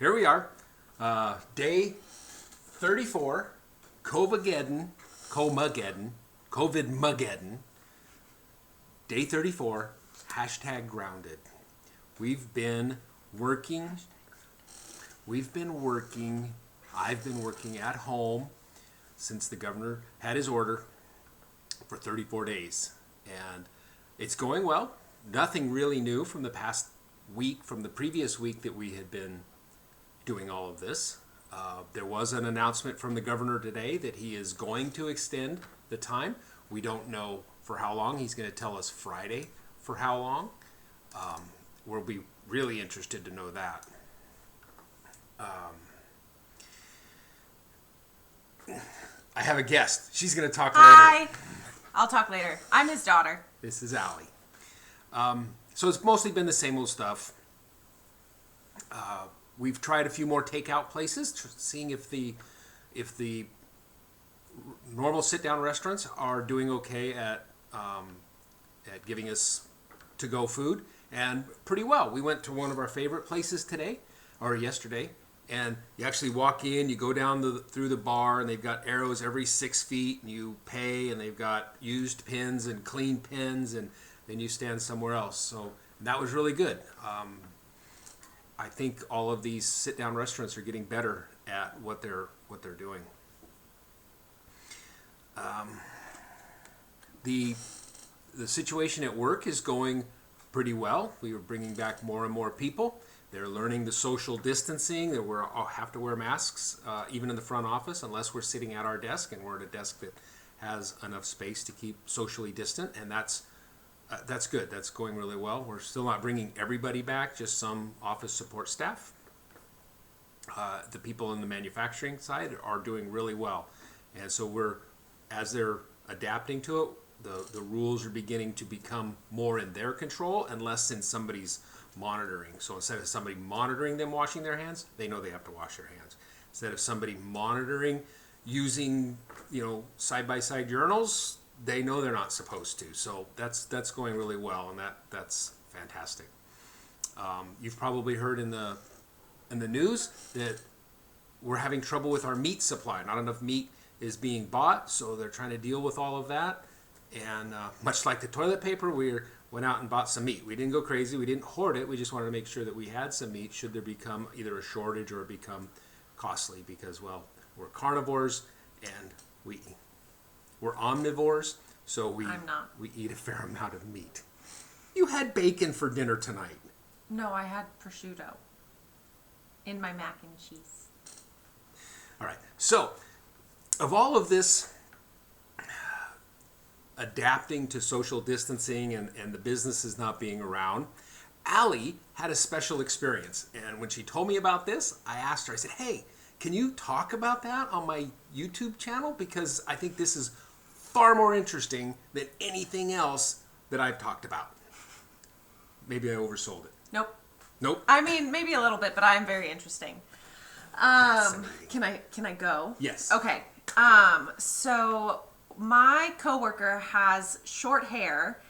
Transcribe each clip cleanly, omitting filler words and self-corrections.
here we are. Day 34, COVID-Mageddon. Day 34, hashtag grounded. We've been working, I've been working at home since the governor had his order for 34 days. And it's going well. Nothing really new from the past week, from the previous week that we had been doing all of this. There was an announcement from the governor today that he is going to extend the time. We don't know for how long. He's going to tell us Friday for how long. We'll be really interested to know that. I have a guest. She's going to talk later. Hi. I'll talk later. I'm his daughter. This is Alli. So it's mostly been the same old stuff. We've tried a few more takeout places, seeing if the normal sit-down restaurants are doing okay at giving us to-go food, and pretty well. We went to one of our favorite places yesterday, and you actually walk in, you go down through the bar, and they've got arrows every 6 feet, and you pay, and they've got used pins and clean pins, and then you stand somewhere else. So that was really good. I think all of these sit-down restaurants are getting better at what they're doing. The situation at work is going pretty well. We are bringing back more and more people. They're learning the social distancing. That we have to wear masks even in the front office, unless we're sitting at our desk and we're at a desk that has enough space to keep socially distant, and that's good. That's going really well. We're still not bringing everybody back, just some office support staff. The people in the manufacturing side are doing really well. And so as they're adapting to it, the rules are beginning to become more in their control and less in somebody's monitoring. So instead of somebody monitoring them washing their hands, they know they have to wash their hands. Instead of somebody monitoring using, side-by-side urinals, they know they're not supposed to. So that's going really well, and that's fantastic. You've probably heard in the news that we're having trouble with our meat supply. Not enough meat is being bought, so they're trying to deal with all of that. And much like the toilet paper, we went out and bought some meat. We didn't go crazy. We didn't hoard it. We just wanted to make sure that we had some meat should there become either a shortage or become costly, because, well, we're carnivores and we're omnivores, so we eat a fair amount of meat. You had bacon for dinner tonight. No, I had prosciutto in my mac and cheese. All right. So, of all of this adapting to social distancing and the businesses not being around, Alli had a special experience. And when she told me about this, I asked her, I said, hey, can you talk about that on my YouTube channel? Because I think this is far more interesting than anything else that I've talked about. Maybe I oversold it. Nope. I mean, maybe a little bit, but I'm very interesting. Can I go? Yes. Okay. So my coworker has short hair,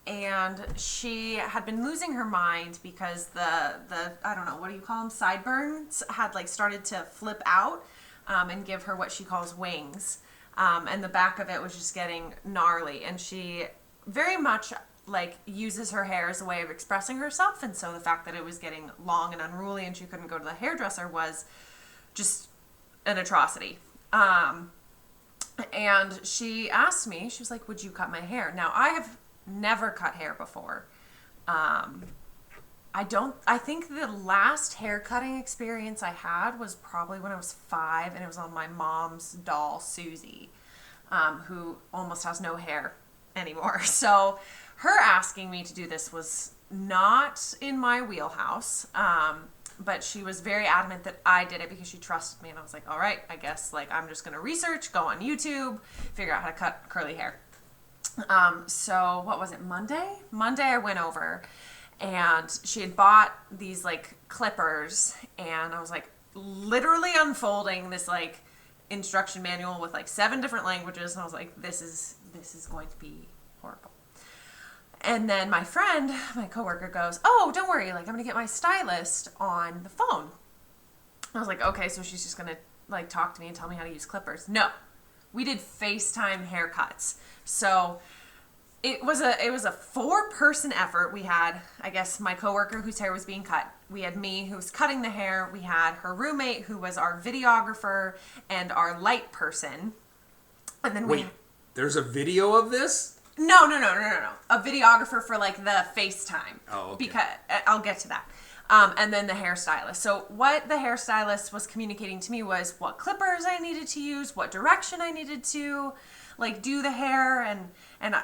and she had been losing her mind because the I don't know, what do you call them, sideburns had started to flip out and give her what she calls wings, and the back of it was just getting gnarly, and she very much uses her hair as a way of expressing herself, and so the fact that it was getting long and unruly and she couldn't go to the hairdresser was just an atrocity. And she asked me, she was like, would you cut my hair? Now, I have never cut hair before. I think the last hair cutting experience I had was probably when I was 5, and it was on my mom's doll, Susie, who almost has no hair anymore. So her asking me to do this was not in my wheelhouse. But she was very adamant that I did it because she trusted me. And I was like, all right, I guess I'm just going to research, go on YouTube, figure out how to cut curly hair. So what was it, Monday? Monday I went over, and she had bought these clippers, and I was literally unfolding this instruction manual with 7 different languages. And I was like, this is going to be horrible. And then my friend, my coworker, goes, oh, don't worry, I'm going to get my stylist on the phone. I was like, okay, so she's just gonna like talk to me and tell me how to use clippers. No, we did FaceTime haircuts. So it was a 4-person effort. We had, I guess, my coworker whose hair was being cut. We had me who was cutting the hair. We had her roommate who was our videographer and our light person. And then Wait, there's a video of this? No. A videographer for like the FaceTime. Oh, okay. Because I'll get to that. And then the hairstylist. So what the hairstylist was communicating to me was what clippers I needed to use, what direction I needed to like do the hair, and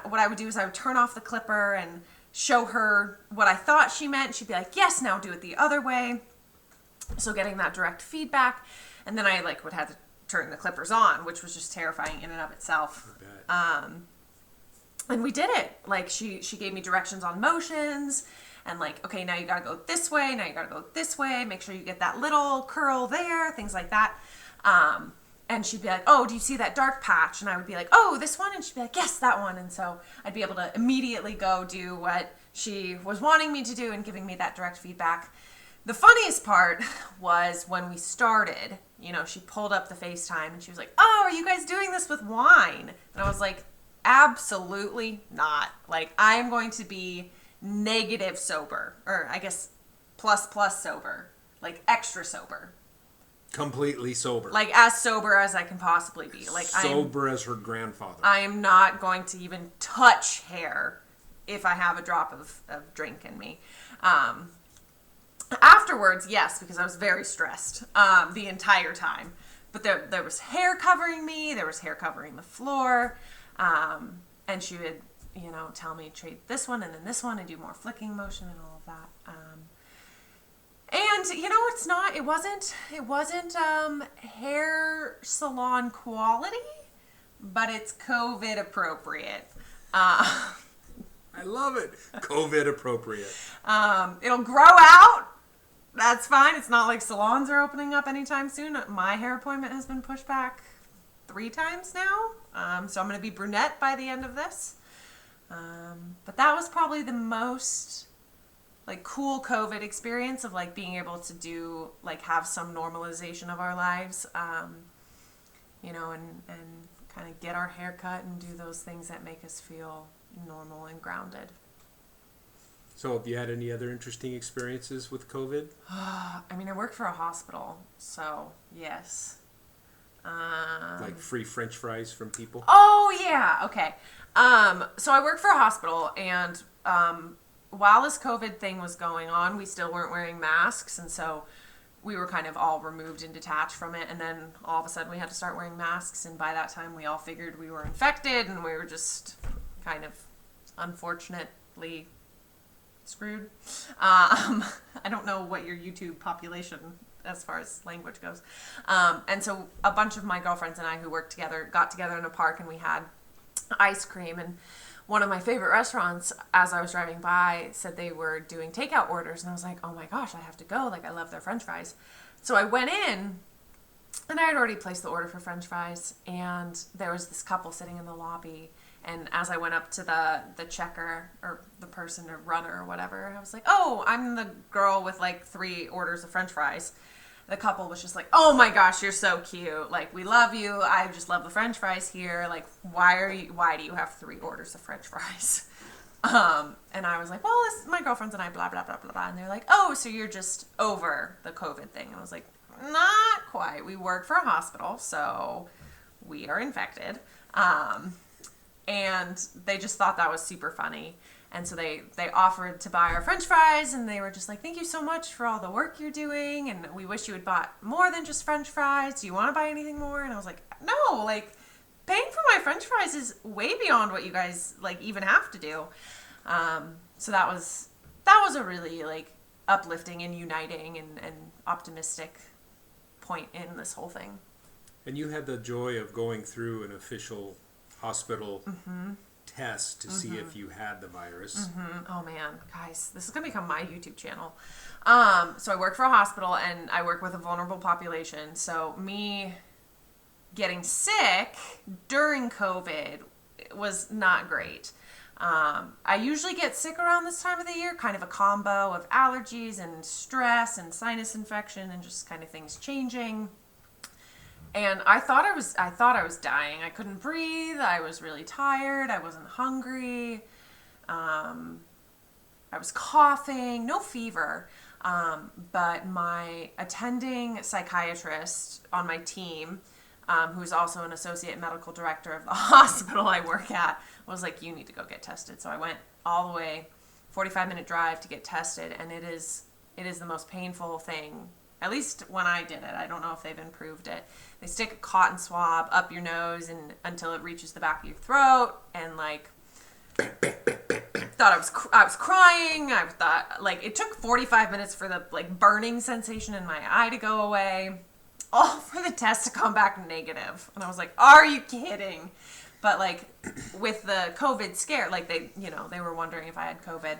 what I would do is I would turn off the clipper and show her what I thought she meant. She'd be like, yes, now do it the other way. So getting that direct feedback. And then I like would have to turn the clippers on, which was just terrifying in and of itself. And we did it. Like she gave me directions on motions and like, okay, now you gotta go this way. Now you gotta go this way. Make sure you get that little curl there, things like that. And she'd be like, oh, do you see that dark patch? And I would be like, oh, this one? And she'd be like, yes, that one. And so I'd be able to immediately go do what she was wanting me to do and giving me that direct feedback. The funniest part was when we started, you know, she pulled up the FaceTime and she was like, oh, are you guys doing this with wine? And I was like, absolutely not. Like, I am going to be negative sober, or I guess plus sober, like extra sober. Completely sober. Like as sober as I can possibly be. Like sober as her grandfather. I am not going to even touch hair if I have a drop of drink in me. Afterwards, yes, because I was very stressed the entire time. But there was hair covering me. There was hair covering the floor. And she would, you know, tell me trade this one and then this one and do more flicking motion and all of that. And you know, it wasn't hair salon quality, but it's COVID appropriate. I love it. COVID appropriate. It'll grow out. That's fine. It's not like salons are opening up anytime soon. My hair appointment has been pushed back 3 times now. So I'm going to be brunette by the end of this. But that was probably the most like cool COVID experience of like being able to do like have some normalization of our lives, you know, and kind of get our hair cut and do those things that make us feel normal and grounded. So have you had any other interesting experiences with COVID? I mean, I work for a hospital, so yes. Like free French fries from people? Oh yeah, okay. So I work for a hospital, and while this COVID thing was going on, we still weren't wearing masks, and so we were kind of all removed and detached from it, and then all of a sudden we had to start wearing masks, and by that time we all figured we were infected, and we were just kind of unfortunately screwed. I don't know what your YouTube population as far as language goes. And so a bunch of my girlfriends and I who worked together got together in a park, and we had ice cream, and one of my favorite restaurants, as I was driving by, said they were doing takeout orders, and I was like, oh my gosh, I have to go. Like, I love their French fries. So I went in, and I had already placed the order for French fries, and there was this couple sitting in the lobby, and as I went up to the checker, or the person, or runner, or whatever, I was like, oh, I'm the girl with, like, 3 orders of French fries. The couple was just like, oh my gosh, you're so cute. Like, we love you. I just love the French fries here. Like, why do you have 3 orders of French fries? And I was like, well, this is my girlfriends and I, blah, blah, blah, blah, blah. And they're like, oh, so you're just over the COVID thing. And I was like, not quite. We work for a hospital, so we are infected. And they just thought that was super funny. And so they offered to buy our French fries, and they were just like, thank you so much for all the work you're doing, and we wish you had bought more than just French fries. Do you want to buy anything more? And I was like, no, like, paying for my French fries is way beyond what you guys, like, even have to do. So that was a really, like, uplifting and uniting and optimistic point in this whole thing. And you had the joy of going through an official hospital test to see if you had the virus. Oh man, guys, this is gonna become my YouTube channel. So I work for a hospital, and I work with a vulnerable population. So me getting sick during COVID was not great. I usually get sick around this time of the year, kind of a combo of allergies and stress and sinus infection and just kind of things changing. And I thought I was dying. I couldn't breathe. I was really tired. I wasn't hungry. I was coughing, no fever. But my attending psychiatrist on my team, who is also an associate medical director of the hospital I work at, was like, you need to go get tested. So I went all the way, 45-minute drive to get tested, and it is the most painful thing. At least when I did it. I don't know if they've improved it. They stick a cotton swab up your nose and until it reaches the back of your throat, and like thought I was crying. I thought like it took 45 minutes for the like burning sensation in my eye to go away, all for the test to come back negative. And I was like, are you kidding? But like with the COVID scare, like they were wondering if I had COVID.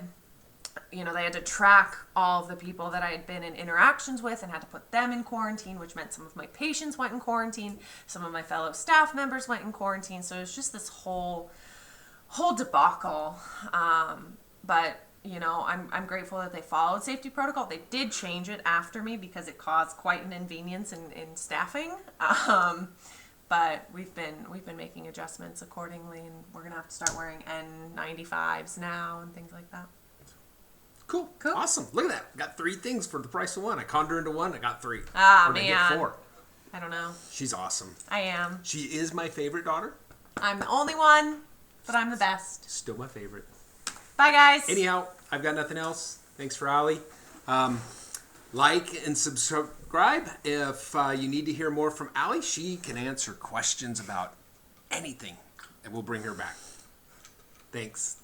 They had to track all of the people that I had been in interactions with and had to put them in quarantine, which meant some of my patients went in quarantine. Some of my fellow staff members went in quarantine. So it was just this whole debacle. But I'm grateful that they followed safety protocol. They did change it after me because it caused quite an inconvenience in staffing. But we've been making adjustments accordingly, and we're gonna have to start wearing N95s now and things like that. Cool. Awesome. Look at that. Got 3 things for the price of 1. I conned her into 1. I got 3. Ah, or did I man. get 4? I don't know. She's awesome. I am. She is my favorite daughter. I'm the only one, but I'm the best. Still my favorite. Bye, guys. Anyhow, I've got nothing else. Thanks for Alli. Like and subscribe if you need to hear more from Alli. She can answer questions about anything, and we'll bring her back. Thanks.